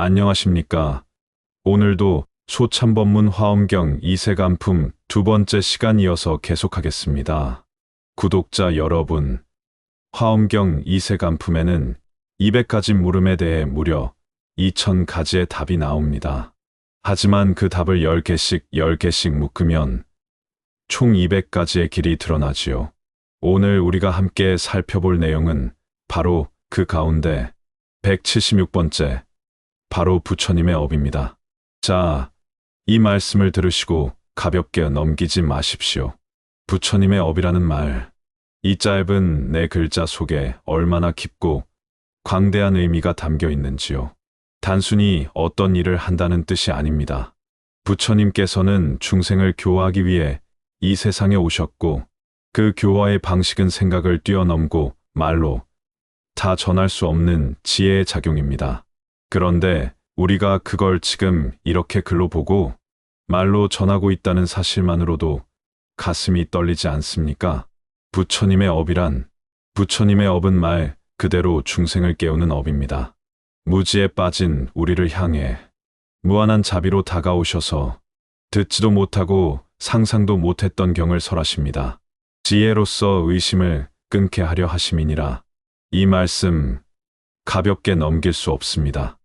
안녕하십니까. 오늘도 소참법문 화엄경 이세간품 두 번째 시간 이어서 계속하겠습니다. 구독자 여러분, 화엄경 이세간품에는 200가지 물음에 대해 무려 2000가지의 답이 나옵니다. 하지만 그 답을 10개씩 묶으면 총 200가지의 길이 드러나지요. 오늘 우리가 함께 살펴볼 내용은 바로 그 가운데 176번째, 바로 부처님의 업입니다. 자, 이 말씀을 들으시고 가볍게 넘기지 마십시오. 부처님의 업이라는 말, 이 짧은 네 글자 속에 얼마나 깊고 광대한 의미가 담겨 있는지요. 단순히 어떤 일을 한다는 뜻이 아닙니다. 부처님께서는 중생을 교화하기 위해 이 세상에 오셨고, 그 교화의 방식은 생각을 뛰어넘고 말로 다 전할 수 없는 지혜의 작용입니다. 그런데 우리가 그걸 지금 이렇게 글로 보고 말로 전하고 있다는 사실만으로도 가슴이 떨리지 않습니까? 부처님의 업은 말 그대로 중생을 깨우는 업입니다. 무지에 빠진 우리를 향해 무한한 자비로 다가오셔서 듣지도 못하고 상상도 못했던 경을 설하십니다. 지혜로서 의심을 끊게 하려 하심이니라. 이 말씀 가볍게 넘길 수 없습니다.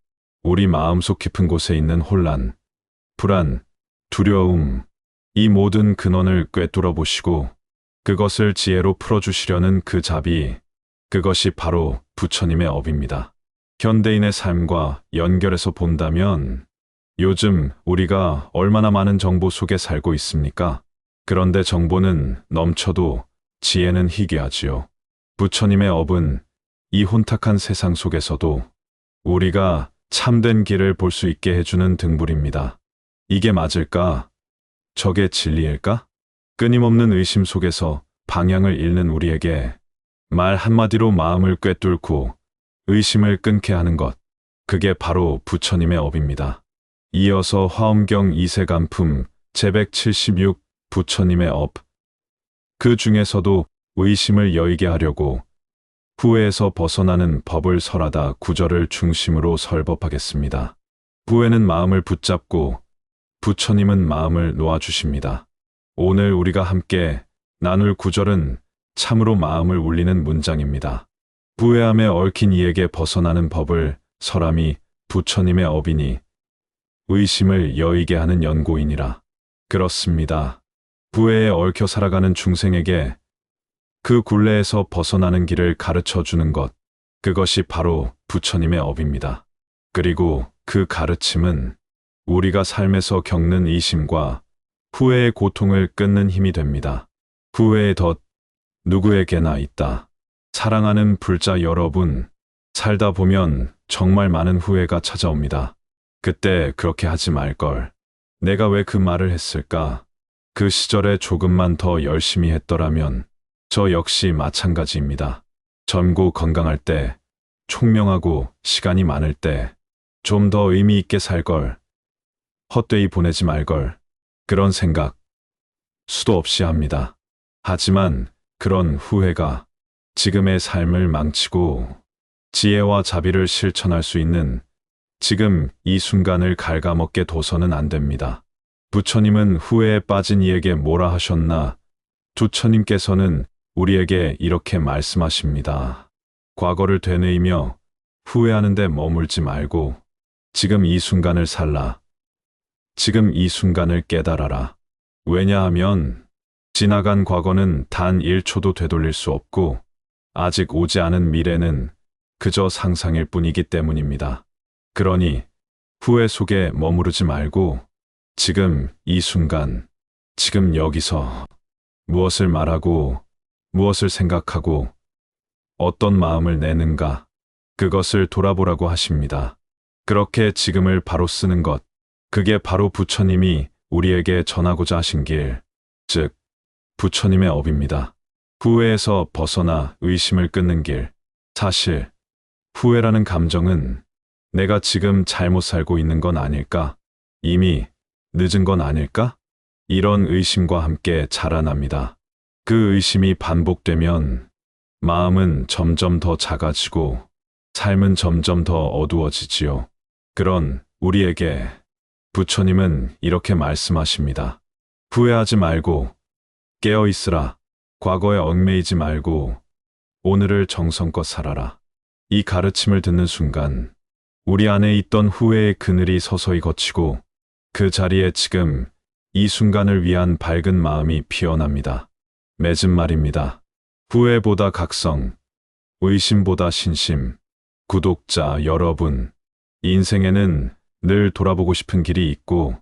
우리 마음속 깊은 곳에 있는 혼란, 불안, 두려움, 이 모든 근원을 꿰뚫어 보시고 그것을 지혜로 풀어주시려는 그 자비, 그것이 바로 부처님의 업입니다. 현대인의 삶과 연결해서 본다면 요즘 우리가 얼마나 많은 정보 속에 살고 있습니까? 그런데 정보는 넘쳐도 지혜는 희귀하지요. 부처님의 업은 이 혼탁한 세상 속에서도 우리가 참된 길을 볼 수 있게 해주는 등불입니다. 이게 맞을까? 저게 진리일까? 끊임없는 의심 속에서 방향을 잃는 우리에게 말 한마디로 마음을 꿰뚫고 의심을 끊게 하는 것, 그게 바로 부처님의 업입니다. 이어서 화엄경 이세간품 제176 부처님의 업, 그 중에서도 의심을 여의게 하려고 후회에서 벗어나는 법을 설하다 구절을 중심으로 설법하겠습니다. 후회는 마음을 붙잡고 부처님은 마음을 놓아주십니다. 오늘 우리가 함께 나눌 구절은 참으로 마음을 울리는 문장입니다. 후회함에 얽힌 이에게 벗어나는 법을 설함이 부처님의 업이니 의심을 여의게 하는 연고이니라. 그렇습니다. 후회에 얽혀 살아가는 중생에게 그 굴레에서 벗어나는 길을 가르쳐 주는 것, 그것이 바로 부처님의 업입니다. 그리고 그 가르침은 우리가 삶에서 겪는 이심과 후회의 고통을 끊는 힘이 됩니다. 후회의 덫, 누구에게나 있다. 사랑하는 불자 여러분, 살다 보면 정말 많은 후회가 찾아옵니다. 그때 그렇게 하지 말걸. 내가 왜 그 말을 했을까? 그 시절에 조금만 더 열심히 했더라면. 저 역시 마찬가지입니다. 젊고 건강할 때, 총명하고 시간이 많을 때, 좀 더 의미 있게 살걸. 헛되이 보내지 말걸. 그런 생각, 수도 없이 합니다. 하지만 그런 후회가 지금의 삶을 망치고 지혜와 자비를 실천할 수 있는 지금 이 순간을 갉아먹게 둬서는 안 됩니다. 부처님은 후회에 빠진 이에게 뭐라 하셨나? 부처님께서는 우리에게 이렇게 말씀하십니다. 과거를 되뇌이며 후회하는데 머물지 말고 지금 이 순간을 살라. 지금 이 순간을 깨달아라. 왜냐하면 지나간 과거는 단 1초도 되돌릴 수 없고 아직 오지 않은 미래는 그저 상상일 뿐이기 때문입니다. 그러니 후회 속에 머무르지 말고 지금 이 순간, 지금 여기서 무엇을 말하고 무엇을 생각하고 어떤 마음을 내는가, 그것을 돌아보라고 하십니다. 그렇게 지금을 바로 쓰는 것, 그게 바로 부처님이 우리에게 전하고자 하신 길, 즉 부처님의 업입니다. 후회에서 벗어나 의심을 끊는 길. 사실 후회라는 감정은 내가 지금 잘못 살고 있는 건 아닐까? 이미 늦은 건 아닐까? 이런 의심과 함께 자라납니다. 그 의심이 반복되면 마음은 점점 더 작아지고 삶은 점점 더 어두워지지요. 그런 우리에게 부처님은 이렇게 말씀하십니다. 후회하지 말고 깨어 있으라. 과거에 얽매이지 말고 오늘을 정성껏 살아라. 이 가르침을 듣는 순간 우리 안에 있던 후회의 그늘이 서서히 걷히고 그 자리에 지금 이 순간을 위한 밝은 마음이 피어납니다. 맺은 말입니다. 후회보다 각성, 의심보다 신심. 구독자 여러분, 인생에는 늘 돌아보고 싶은 길이 있고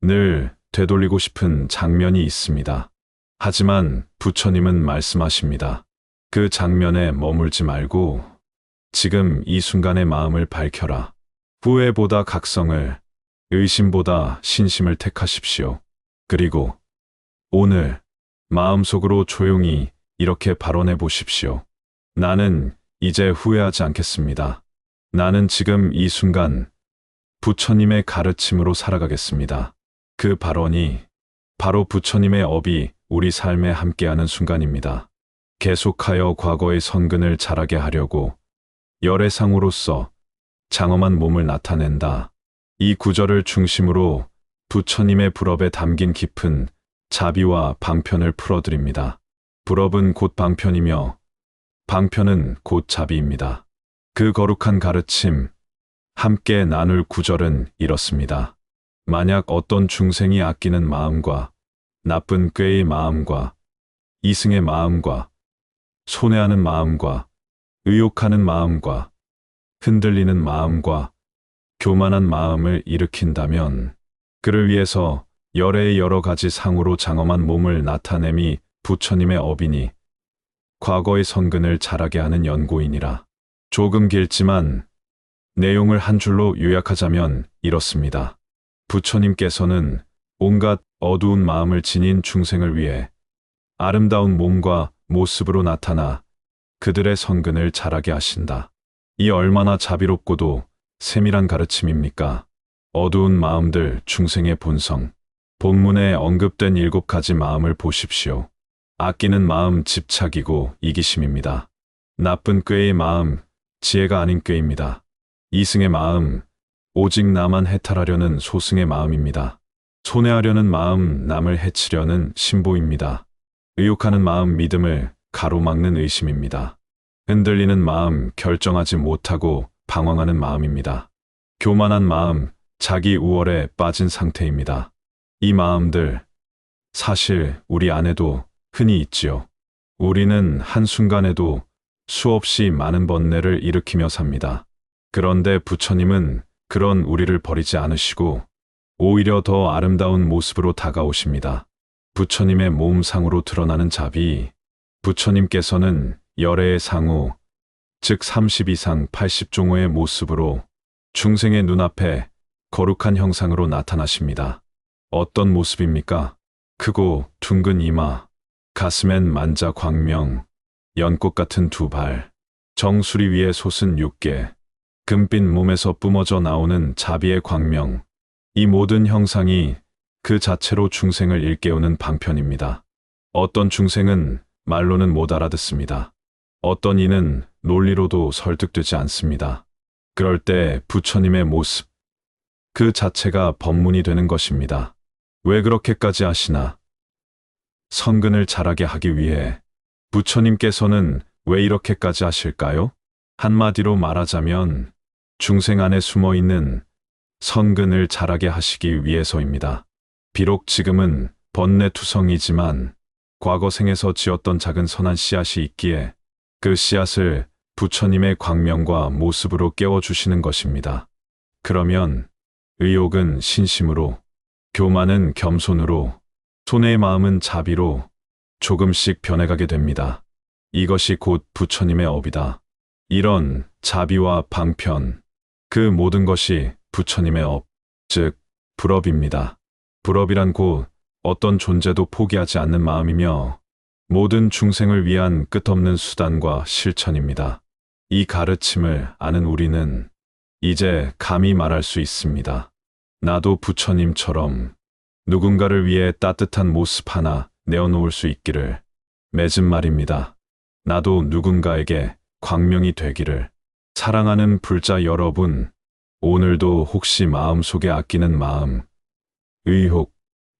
늘 되돌리고 싶은 장면이 있습니다. 하지만 부처님은 말씀하십니다. 그 장면에 머물지 말고 지금 이 순간의 마음을 밝혀라. 후회보다 각성을, 의심보다 신심을 택하십시오. 그리고 오늘 마음속으로 조용히 이렇게 발언해 보십시오. 나는 이제 후회하지 않겠습니다. 나는 지금 이 순간 부처님의 가르침으로 살아가겠습니다. 그 발언이 바로 부처님의 업이 우리 삶에 함께하는 순간입니다. 계속하여 과거의 선근을 자라게 하려고 열애상으로서 장엄한 몸을 나타낸다. 이 구절을 중심으로 부처님의 불업에 담긴 깊은 자비와 방편을 풀어드립니다. 불업은 곧 방편이며 방편은 곧 자비입니다. 그 거룩한 가르침, 함께 나눌 구절은 이렇습니다. 만약 어떤 중생이 아끼는 마음과 나쁜 꾀의 마음과 이승의 마음과 손해하는 마음과 의욕하는 마음과 흔들리는 마음과 교만한 마음을 일으킨다면 그를 위해서 열애의 여러 가지 상으로 장엄한 몸을 나타냄이 부처님의 업이니 과거의 선근을 자라게 하는 연고이니라. 조금 길지만 내용을 한 줄로 요약하자면 이렇습니다. 부처님께서는 온갖 어두운 마음을 지닌 중생을 위해 아름다운 몸과 모습으로 나타나 그들의 선근을 자라게 하신다. 이 얼마나 자비롭고도 세밀한 가르침입니까? 어두운 마음들 중생의 본성. 본문에 언급된 7가지 마음을 보십시오. 아끼는 마음 집착이고 이기심입니다. 나쁜 꾀의 마음 지혜가 아닌 꾀입니다. 이승의 마음 오직 나만 해탈하려는 소승의 마음입니다. 손해하려는 마음 남을 해치려는 신보입니다. 의욕하는 마음 믿음을 가로막는 의심입니다. 흔들리는 마음 결정하지 못하고 방황하는 마음입니다. 교만한 마음 자기 우월에 빠진 상태입니다. 이 마음들 사실 우리 안에도 흔히 있지요. 우리는 한순간에도 수없이 많은 번뇌를 일으키며 삽니다. 그런데 부처님은 그런 우리를 버리지 않으시고 오히려 더 아름다운 모습으로 다가오십니다. 부처님의 몸상으로 드러나는 자비. 부처님께서는 열애의 상우, 즉 32상 80종호의 모습으로 중생의 눈앞에 거룩한 형상으로 나타나십니다. 어떤 모습입니까? 크고 둥근 이마, 가슴엔 만자 광명, 연꽃 같은 두 발, 정수리 위에 솟은 6개, 금빛 몸에서 뿜어져 나오는 자비의 광명. 이 모든 형상이 그 자체로 중생을 일깨우는 방편입니다. 어떤 중생은 말로는 못 알아듣습니다. 어떤 이는 논리로도 설득되지 않습니다. 그럴 때 부처님의 모습, 그 자체가 법문이 되는 것입니다. 왜 그렇게까지 하시나? 선근을 자라게 하기 위해 부처님께서는 왜 이렇게까지 하실까요? 한마디로 말하자면 중생 안에 숨어있는 선근을 자라게 하시기 위해서입니다. 비록 지금은 번뇌투성이지만 과거 생에서 지었던 작은 선한 씨앗이 있기에 그 씨앗을 부처님의 광명과 모습으로 깨워주시는 것입니다. 그러면 의욕은 신심으로, 교만은 겸손으로, 손해의 마음은 자비로 조금씩 변해가게 됩니다. 이것이 곧 부처님의 업이다. 이런 자비와 방편, 그 모든 것이 부처님의 업, 즉 불업입니다. 불업이란 곧 어떤 존재도 포기하지 않는 마음이며 모든 중생을 위한 끝없는 수단과 실천입니다. 이 가르침을 아는 우리는 이제 감히 말할 수 있습니다. 나도 부처님처럼 누군가를 위해 따뜻한 모습 하나 내어놓을 수 있기를. 맺은 말입니다. 나도 누군가에게 광명이 되기를. 사랑하는 불자 여러분, 오늘도 혹시 마음속에 아끼는 마음, 의혹,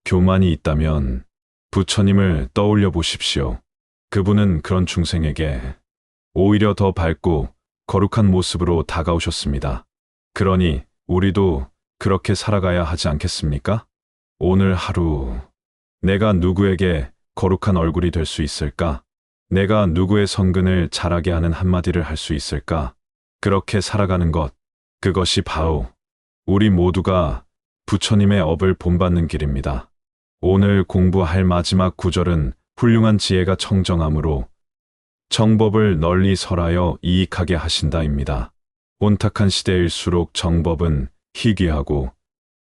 교만이 있다면 부처님을 떠올려 보십시오. 그분은 그런 중생에게 오히려 더 밝고 거룩한 모습으로 다가오셨습니다. 그러니 우리도 그렇게 살아가야 하지 않겠습니까? 오늘 하루 내가 누구에게 거룩한 얼굴이 될 수 있을까? 내가 누구의 성근을 자라게 하는 한마디를 할 수 있을까? 그렇게 살아가는 것, 그것이 바로 우리 모두가 부처님의 업을 본받는 길입니다. 오늘 공부할 마지막 구절은 훌륭한 지혜가 청정함으로 정법을 널리 설하여 이익하게 하신다입니다. 온탁한 시대일수록 정법은 희귀하고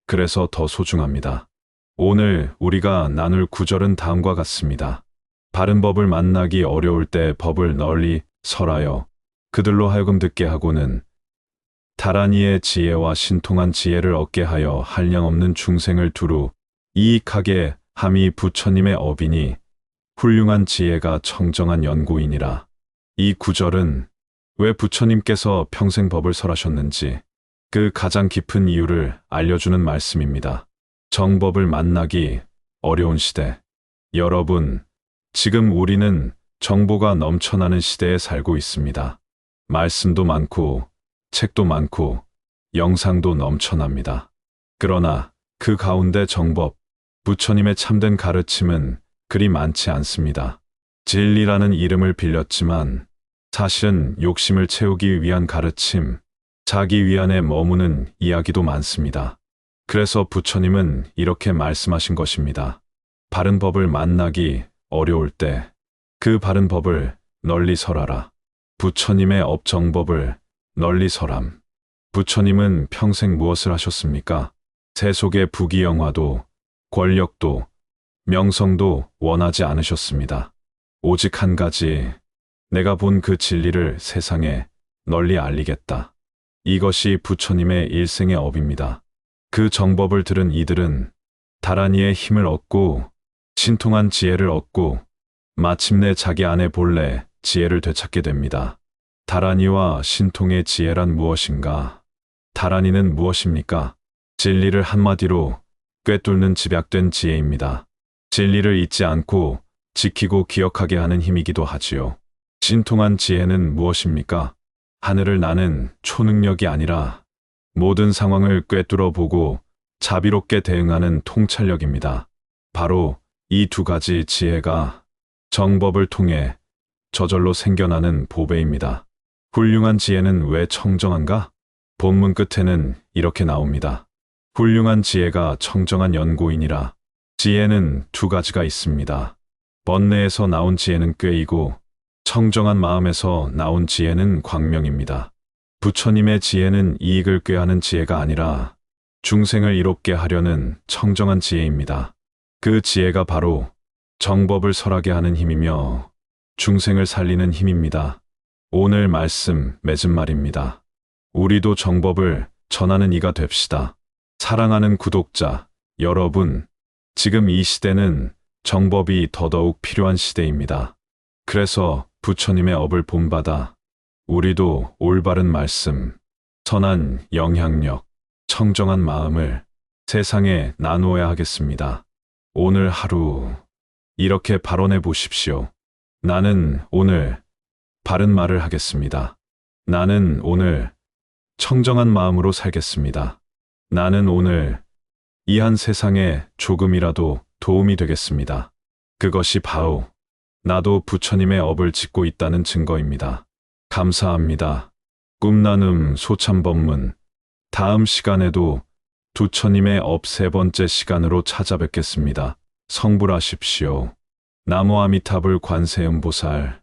그래서 더 소중합니다. 오늘 우리가 나눌 구절은 다음과 같습니다. 바른 법을 만나기 어려울 때 법을 널리 설하여 그들로 하여금 듣게 하고는 다란이의 지혜와 신통한 지혜를 얻게 하여 한량없는 중생을 두루 이익하게 함이 부처님의 업이니 훌륭한 지혜가 청정한 연구이니라. 이 구절은 왜 부처님께서 평생 법을 설하셨는지 그 가장 깊은 이유를 알려주는 말씀입니다. 정법을 만나기 어려운 시대. 여러분, 지금 우리는 정보가 넘쳐나는 시대에 살고 있습니다. 말씀도 많고, 책도 많고, 영상도 넘쳐납니다. 그러나 그 가운데 정법, 부처님의 참된 가르침은 그리 많지 않습니다. 진리라는 이름을 빌렸지만 사실은 욕심을 채우기 위한 가르침, 자기 위안에 머무는 이야기도 많습니다. 그래서 부처님은 이렇게 말씀하신 것입니다. 바른 법을 만나기 어려울 때 그 바른 법을 널리 설하라. 부처님의 업정법을 널리 설함. 부처님은 평생 무엇을 하셨습니까? 세속의 부귀영화도 권력도 명성도 원하지 않으셨습니다. 오직 한 가지, 내가 본 그 진리를 세상에 널리 알리겠다. 이것이 부처님의 일생의 업입니다. 그 정법을 들은 이들은 다란이의 힘을 얻고 신통한 지혜를 얻고 마침내 자기 안의 본래 지혜를 되찾게 됩니다. 다란이와 신통의 지혜란 무엇인가? 다란이는 무엇입니까? 진리를 한마디로 꿰뚫는 집약된 지혜입니다. 진리를 잊지 않고 지키고 기억하게 하는 힘이기도 하지요. 신통한 지혜는 무엇입니까? 하늘을 나는 초능력이 아니라 모든 상황을 꿰뚫어 보고 자비롭게 대응하는 통찰력입니다. 바로 이 두 가지 지혜가 정법을 통해 저절로 생겨나는 보배입니다. 훌륭한 지혜는 왜 청정한가? 본문 끝에는 이렇게 나옵니다. 훌륭한 지혜가 청정한 연고이니라. 지혜는 두 가지가 있습니다. 번뇌에서 나온 지혜는 꾀이고 청정한 마음에서 나온 지혜는 광명입니다. 부처님의 지혜는 이익을 꾀하는 지혜가 아니라 중생을 이롭게 하려는 청정한 지혜입니다. 그 지혜가 바로 정법을 설하게 하는 힘이며 중생을 살리는 힘입니다. 오늘 말씀 맺은 말입니다. 우리도 정법을 전하는 이가 됩시다. 사랑하는 구독자 여러분, 지금 이 시대는 정법이 더더욱 필요한 시대입니다. 그래서 부처님의 업을 본받아 우리도 올바른 말씀, 선한 영향력, 청정한 마음을 세상에 나누어야 하겠습니다. 오늘 하루 이렇게 발언해 보십시오. 나는 오늘 바른 말을 하겠습니다. 나는 오늘 청정한 마음으로 살겠습니다. 나는 오늘 이 한 세상에 조금이라도 도움이 되겠습니다. 그것이 바로 나도 부처님의 업을 짓고 있다는 증거입니다. 감사합니다. 꿈나눔 소참법문. 다음 시간에도 부처님의 업 세 번째 시간으로 찾아뵙겠습니다. 성불하십시오. 나무 아미타불 관세음보살.